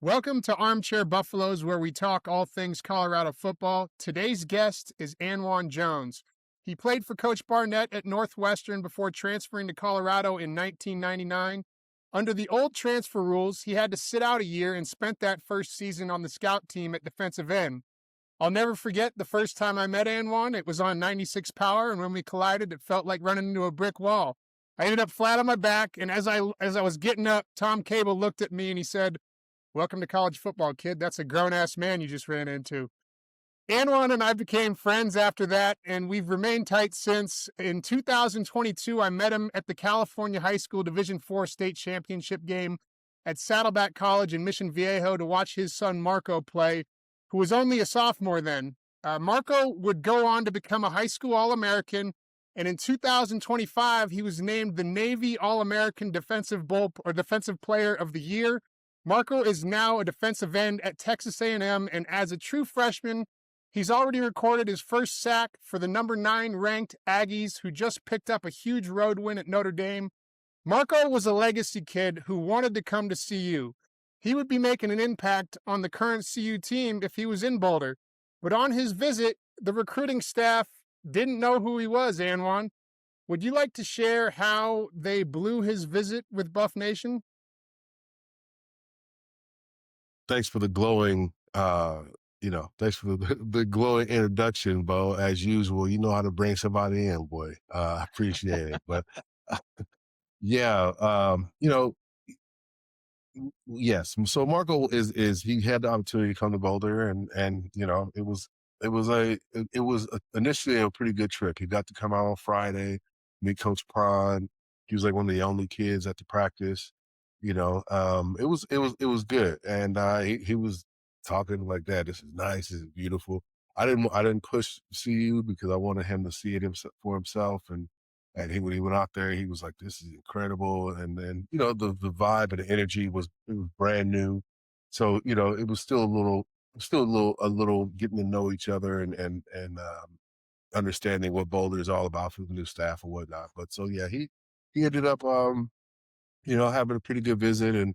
Welcome to Armchair Buffaloes, where we talk all things Colorado football. Today's guest is Anwawn Jones. He played for Coach Barnett at Northwestern before transferring to Colorado in 1999. Under the old transfer rules, he had to sit out a year and spent that first season on the scout team at defensive end. I'll never forget the first time I met Anwan. It was on 96 Power, and when we collided, it felt like running into a brick wall. I ended up flat on my back, and as I was getting up, Tom Cable looked at me and he said, "Welcome to college football, kid. That's a grown-ass man you just ran into." Anwan and I became friends after that, and we've remained tight since. In 2022, I met him at the California High School Division IV State Championship game at Saddleback College in Mission Viejo to watch his son Marco play, who was only a sophomore then. Marco would go on to become a high school All-American, and in 2025, he was named the Navy All-American Defensive Player of the Year. Marco is now a defensive end at Texas A&M, and as a true freshman, he's already recorded his first sack for the number 9 ranked Aggies, who just picked up a huge road win at Notre Dame. Marco was a legacy kid who wanted to come to CU. He would be making an impact on the current CU team if he was in Boulder. But on his visit, the recruiting staff didn't know who he was, Anwan. Would you like to share how they blew his visit with Buff Nation? Thanks for the glowing, thanks for the glowing introduction, Beau. As usual, you know how to bring somebody in, boy. I appreciate it. But yeah, yes. So Marco is he had the opportunity to come to Boulder, and it was initially a pretty good trip. He got to come out on Friday, meet Coach Prawn. He was like one of the only kids at the practice. It was good, and he was talking like that. This is nice. This is beautiful. I didn't push CU because I wanted him to see it for himself, and when he went out there, he was like, "This is incredible." And then the vibe and the energy it was brand new, so it was still a little getting to know each other and understanding what Boulder is all about for the new staff and whatnot. But so yeah, he ended up having a pretty good visit, and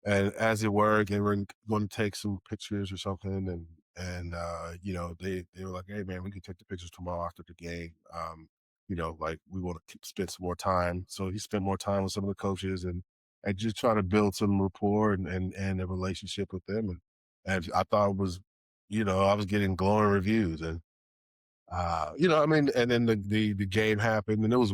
as it were, they were going to take some pictures or something, and they were like, "Hey man, we can take the pictures tomorrow after the game. Like we want to spend some more time." So he spent more time with some of the coaches and just try to build some rapport and a relationship with them, and I thought it was, I was getting glowing reviews, and then the game happened, and it was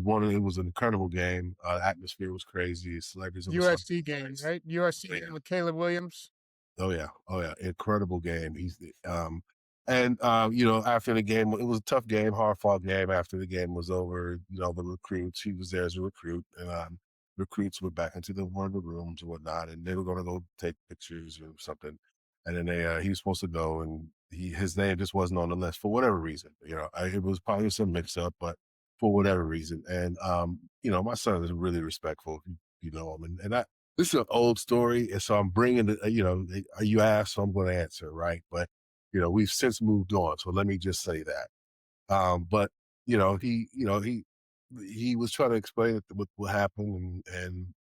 an incredible game. Atmosphere was crazy. Celebrities on the USC game, sidelines. right? USC Oh, game with Caleb Williams. oh yeah, incredible game. After the game, it was a tough game, hard fought game. After the game was over, the recruits, he was there as a recruit, and recruits went back into one of the rooms and whatnot, and they were going to go take pictures or something. And then he was supposed to go, and his name just wasn't on the list for whatever reason. It was probably some mix up, but for whatever reason. And my son is really respectful. You know him, and this is an old story, and so I'm bringing you asked, so I'm going to answer, right? But we've since moved on, so let me just say that. But he was trying to explain what happened, and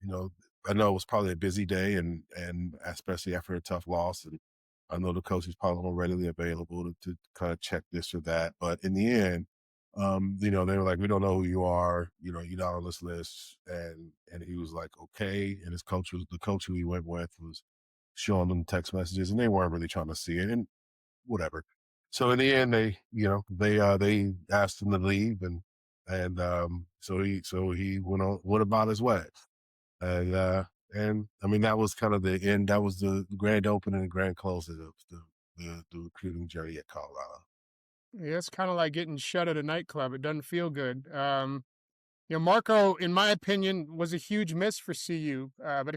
I know it was probably a busy day, and especially after a tough loss, and I know the coach is probably not readily available to kind of check this or that. But in the end, they were like, "We don't know who you are. You're not on this list." And he was like, "Okay." And the coach who he went with was showing them text messages, and they weren't really trying to see it, and whatever. So in the end, they asked him to leave, and so he went about his way, and I mean that was kind of the end. That was the grand opening and grand closing of the recruiting journey at Colorado. Yeah, it's kind of like getting shut at a nightclub. It doesn't feel good. Marco, in my opinion, was a huge miss for CU. But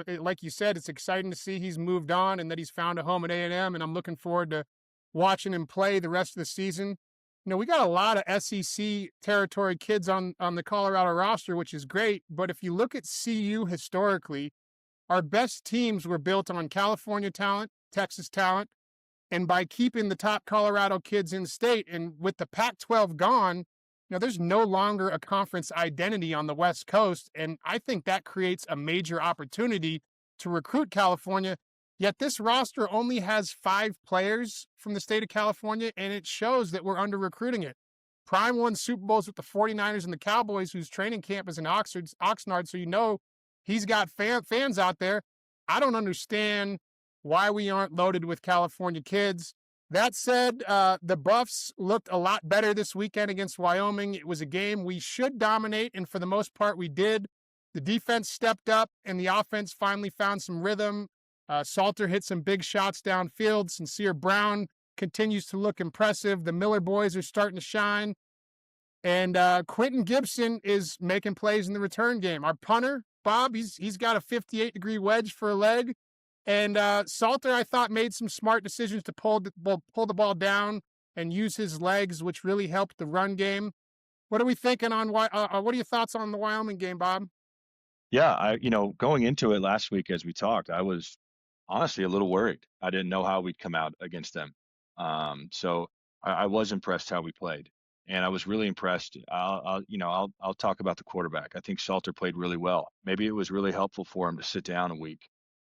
like you said, it's exciting to see he's moved on and that he's found a home at A&M, and I'm looking forward to watching him play the rest of the season. We got a lot of SEC territory kids on the Colorado roster, which is great. But if you look at CU historically, our best teams were built on California talent, Texas talent, and by keeping the top Colorado kids in state, and with the Pac-12 gone, there's no longer a conference identity on the West Coast. And I think that creates a major opportunity to recruit California. Yet this roster only has 5 players from the state of California, and it shows that we're under recruiting it. Prime won Super Bowls with the 49ers and the Cowboys, whose training camp is in Oxnard, so you know he's got fans out there. I don't understand why we aren't loaded with California kids. That said, the Buffs looked a lot better this weekend against Wyoming. It was a game we should dominate, and for the most part, we did. The defense stepped up, and the offense finally found some rhythm. Salter hit some big shots downfield. Sincere Brown continues to look impressive. The Miller boys are starting to shine. And Quentin Gibson is making plays in the return game. Our punter, Bob, he's got a 58-degree wedge for a leg. And Salter, I thought, made some smart decisions to pull the ball down and use his legs, which really helped the run game. What are we thinking on what are your thoughts on the Wyoming game, Bob? Yeah, going into it last week as we talked, I was honestly a little worried. I didn't know how we'd come out against them. So I was impressed how we played, and I was really impressed. I'll talk about the quarterback. I think Salter played really well. Maybe it was really helpful for him to sit down a week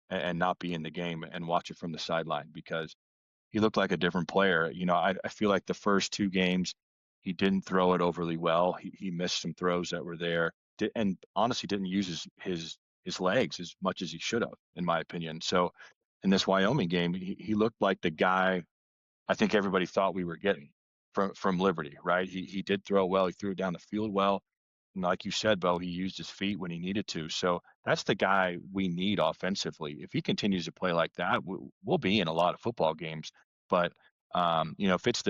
and not be in the game and watch it from the sideline because he looked like a different player. I feel like the first 2 games, he didn't throw it overly well. He missed some throws that were there, and honestly didn't use his legs as much as he should have, in my opinion. So in this Wyoming game, he looked like the guy I think everybody thought we were getting from Liberty, right? He did throw well. He threw it down the field well. And like you said, Beau, he used his feet when he needed to. So that's the guy we need offensively. If he continues to play like that, we'll be in a lot of football games. But if it's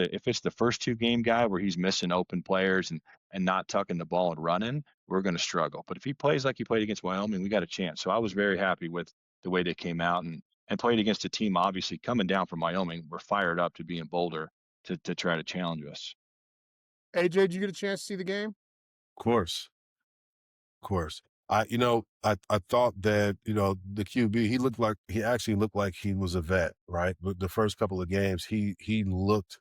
the first 2 game guy where he's missing open players and not tucking the ball and running, we're going to struggle. But if he plays like he played against Wyoming, we got a chance. So I was very happy with the way they came out and played against a team obviously coming down from Wyoming. We're fired up to be in Boulder to try to challenge us. AJ, did you get a chance to see the game? Of course. Of course. I thought that, the QB, he actually looked like he was a vet, right? But the first couple of games, he looked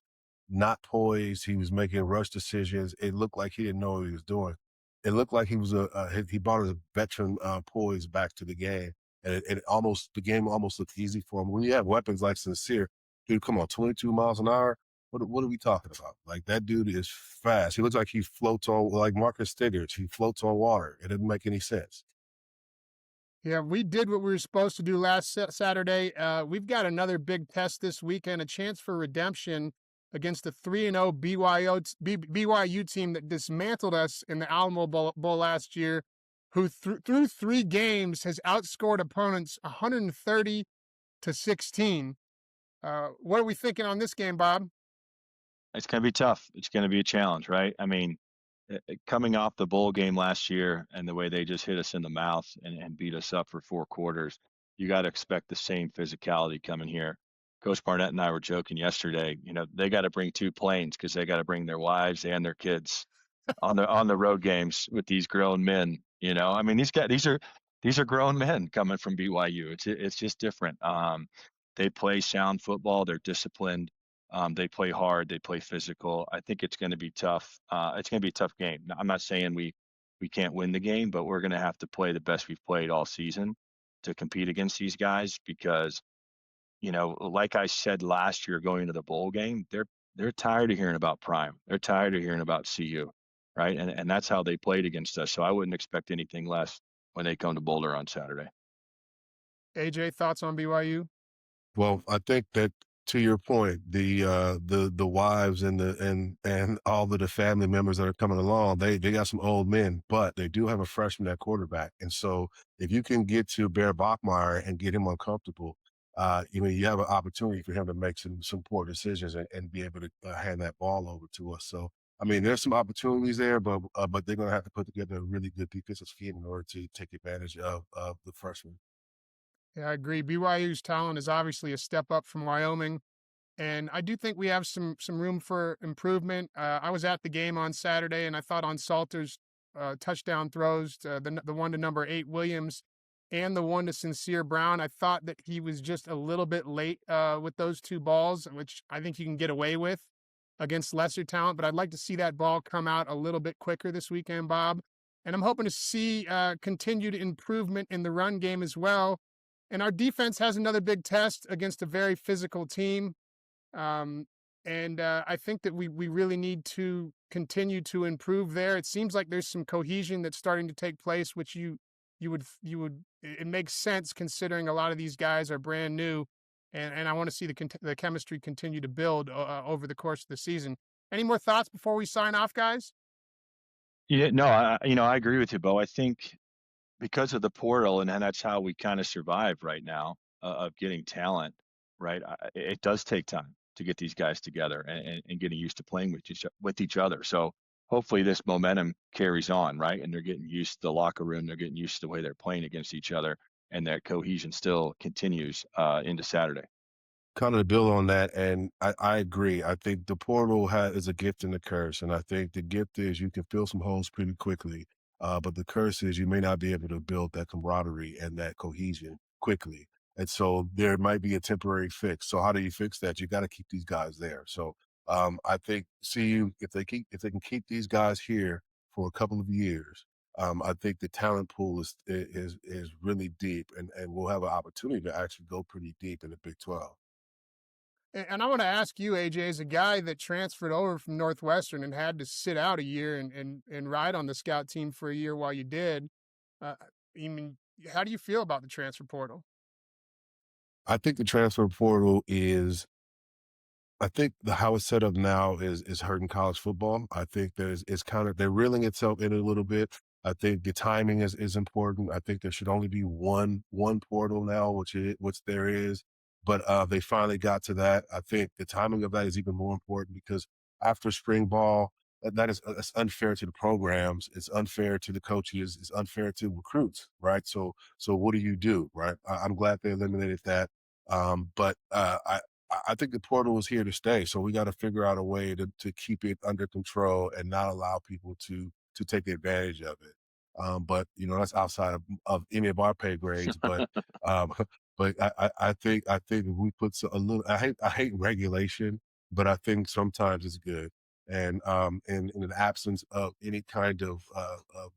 not poised. He was making rush decisions. It looked like he didn't know what he was doing. It looked like he was he brought his veteran poise back to the game. And the game almost looked easy for him. When you have weapons like Sincere, dude, come on, 22 miles an hour. What are we talking about? Like, that dude is fast. He looks like he floats on, like Marcus Stiggers. He floats on water. It doesn't make any sense. Yeah, we did what we were supposed to do last Saturday. We've got another big test this weekend, a chance for redemption against the 3-0 BYU team that dismantled us in the Alamo Bowl last year, who through 3 games has outscored opponents 130-16. What are we thinking on this game, Bob? It's going to be tough. It's going to be a challenge, right? I mean, coming off the bowl game last year and the way they just hit us in the mouth and beat us up for 4 quarters, you got to expect the same physicality coming here. Coach Barnett and I were joking yesterday. They got to bring 2 planes because they got to bring their wives and their kids on the road games with these grown men. I mean, these are grown men coming from BYU. It's just different. They play sound football. They're disciplined. They play hard. They play physical. I think it's going to be tough. It's going to be a tough game. Now, I'm not saying we can't win the game, but we're going to have to play the best we've played all season to compete against these guys because, like I said last year going into the bowl game, they're tired of hearing about Prime. They're tired of hearing about CU, right? And that's how they played against us. So I wouldn't expect anything less when they come to Boulder on Saturday. AJ, thoughts on BYU? Well, I think that, to your point, the wives and all of the family members that are coming along, they got some old men, but they do have a freshman at quarterback. And so if you can get to Bear Bachmeyer and get him uncomfortable, you have an opportunity for him to make some poor decisions and be able to hand that ball over to us. So, I mean, there's some opportunities there, but they're going to have to put together a really good defensive scheme in order to take advantage of the freshman. Yeah, I agree. BYU's talent is obviously a step up from Wyoming, and I do think we have some room for improvement. I was at the game on Saturday, and I thought on Salter's touchdown throws, the one to number 8 Williams, and the one to Sincere Brown, I thought that he was just a little bit late with those 2 balls, which I think you can get away with against lesser talent. But I'd like to see that ball come out a little bit quicker this weekend, Bob. And I'm hoping to see continued improvement in the run game as well. And our defense has another big test against a very physical team. Um, and I think that we really need to continue to improve there. It seems like there's some cohesion that's starting to take place, which you would it makes sense considering a lot of these guys are brand new, and I want to see the chemistry continue to build over the course of the season. Any more thoughts before we sign off, guys? Yeah, no, I agree with you, Bo. I think because of the portal, and that's how we kind of survive right now, of getting talent, right? It does take time to get these guys together and getting used to playing with each other. So hopefully this momentum carries on, right? And they're getting used to the locker room, they're getting used to the way they're playing against each other, and that cohesion still continues into Saturday. Kind of to build on that, and I agree. I think the portal is a gift and a curse, and I think the gift is you can fill some holes pretty quickly, but the curse is you may not be able to build that camaraderie and that cohesion quickly, and so there might be a temporary fix. So how do you fix that? You got to keep these guys there. So I think CU, if they can keep these guys here for a couple of years, I think the talent pool is really deep, and we'll have an opportunity to actually go pretty deep in the Big 12. And I want to ask you, AJ, as a guy that transferred over from Northwestern and had to sit out a year and ride on the scout team for a year while you did, I mean, how do you feel about the transfer portal? I think the transfer portal is I think how it's set up now is hurting college football. I think it's kind of they're reeling itself in a little bit. I think the timing is important. I think there should only be one portal now, which there is, but they finally got to that. I think the timing of that is even more important because after spring ball, that is it's unfair to the programs. It's unfair to the coaches. It's unfair to recruits, right? So what do you do, right? I'm glad they eliminated that. But I think the portal is here to stay. So we got to figure out a way to keep it under control and not allow people to take advantage of it. But that's outside of any of our pay grades. But um, but I think if we put a little. I hate regulation, but I think sometimes it's good. And in an absence of any kind of,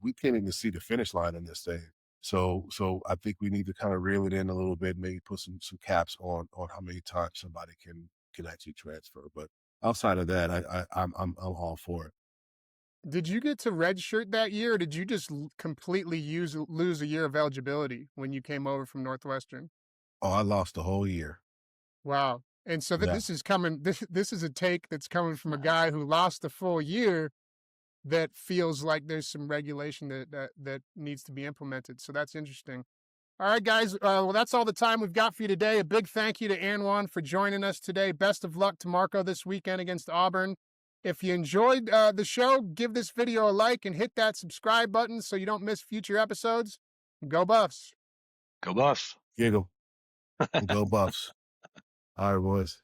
we can't even see the finish line in this thing. So I think we need to kind of reel it in a little bit, maybe put some caps on how many times somebody can actually transfer. But outside of that, I'm all for it. Did you get to redshirt that year, or did you just completely lose a year of eligibility when you came over from Northwestern? Oh, I lost the whole year. Wow. And so Yeah. this is coming. This is a take that's coming from a guy who lost a full year that feels like there's some regulation that needs to be implemented. So that's interesting. All right, guys. Well, that's all the time we've got for you today. A big thank you to Anwan for joining us today. Best of luck to Marco this weekend against Auburn. If you enjoyed the show, give this video a like and hit that subscribe button so you don't miss future episodes. Go Buffs. Go Buffs. Giggle and go Buffs. All right, boys.